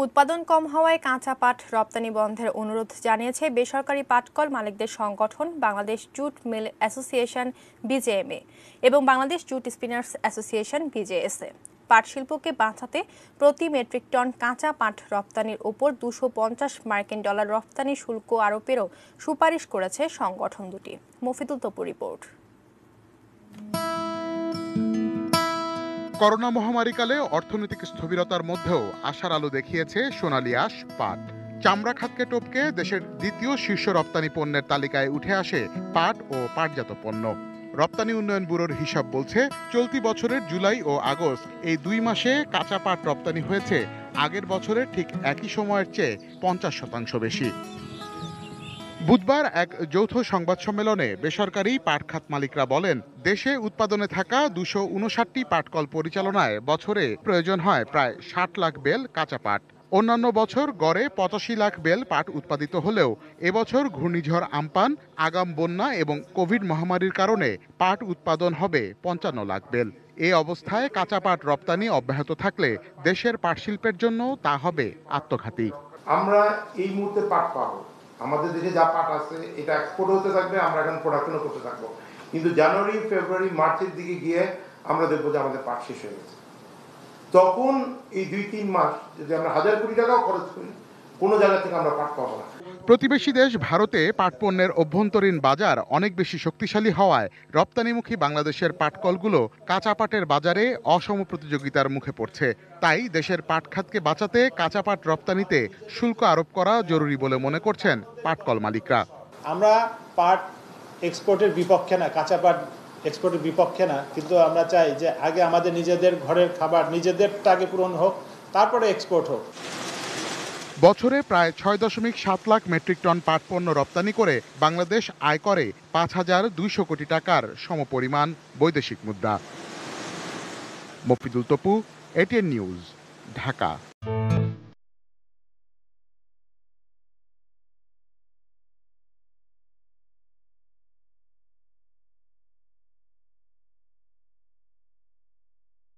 উৎপাদন কম হওয়ায় কাঁচা পাট রপ্তানি বন্ধের অনুরোধ জানিয়েছে বেসরকারি পাটকল মালিকদের সংগঠন বাংলাদেশ জুট মিল অ্যাসোসিয়েশন বিজেএমএ এবং বাংলাদেশ জুট স্পিনার্স অ্যাসোসিয়েশন বিজেএসএ। পাট শিল্পকে বাঁচাতে প্রতি মেট্রিক টন কাঁচা পাট রপ্তানির ওপর $250 রপ্তানি শুল্ক আরোপেরও সুপারিশ করেছে সংগঠন দুটি। মফিদুল তপু রিপোর্ট। করোনা মহামারীকালে অর্থনৈতিক স্থবিরতার মধ্যেও আশার আলো দেখিয়েছে সোনালী আঁশ পাট। চামড়া খাতকে টপকে দেশের দ্বিতীয় শীর্ষ রপ্তানি পণ্যের তালিকায় উঠে আসে পাট ও পাটজাত পণ্য। রপ্তানি উন্নয়ন ব্যুরোর হিসাব বলছে, চলতি বছরের জুলাই ও আগস্ট এই 2 মাসে কাঁচা পাট রপ্তানি হয়েছে আগের বছরের ঠিক একই সময়ের চেয়ে 50% বেশি। বুধবার এক যৌথ সংবাদ সম্মেলনে বেসরকারি পাট খাত মালিকরা বলেন, দেশে উৎপাদনে থাকা 259টি পাটকল পরিচালনায় বছরে প্রয়োজন হয় প্রায় 60 লাখ বেল কাঁচা পাট। অন্যান্য বছর গড়ে 85 লাখ বেল পাট উৎপাদিত হলেও এবছর ঘূর্ণিঝড় আম্পান, আগাম বন্যা এবং কোভিড মহামারীর কারণে পাট উৎপাদন হবে 55 লাখ বেল। এই অবস্থায় কাঁচা পাট রপ্তানি অব্যাহত থাকলে দেশের পাট শিল্পের জন্য তা হবে আত্মঘাতী। আমরা এই মুহূর্তে পাট পাবো, আমাদের দেশে যা পাট আছে এটা এক্সপোর্ট হতে থাকবে, আমরা এখন প্রোডাকশনও করতে থাকবো, কিন্তু জানুয়ারি, ফেব্রুয়ারি, মার্চের দিকে গিয়ে আমরা দেখবো যে আমাদের পাট শেষ হয়ে গেছে। তখন এই 2-3 মাস যদি আমরা 1000 কোটি টাকাও খরচ করি, কোনো জায়গা থেকে আমরা পাট পাবো না। প্রতিবেশী দেশ ভারতে পাট পণ্যের অভ্যন্তরীণ বাজার অনেক বেশি শক্তিশালী হওয়ায় রপ্তানিমুখী বাংলাদেশের পাটকলগুলো কাঁচা পাটের বাজারে অসম প্রতিযোগিতার মুখে পড়ছে। তাই দেশের পাট খাতকে বাঁচাতে কাঁচা পাট রপ্তানিতে শুল্ক আরোপ করা জরুরি বলে মনে করছেন পাটকল মালিকরা। আমরা পাট এক্সপোর্টের বিপক্ষে না, কাঁচা পাট এক্সপোর্টের বিপক্ষে না, কিন্তু আমরা চাই যে আগে আমাদের নিজেদের ঘরের খাবার নিজেদেরটা আগে পূরণ হোক, তারপরে এক্সপোর্ট হোক। বছরে প্রায় 6.7 লাখ মেট্রিক টন পাট পণ্য রপ্তানি করে বাংলাদেশ আয় করে 5,200 কোটি টাকার সমপরিমাণ বৈদেশিক মুদ্রা। Mofidul Tapu, ATN news, Dhaka.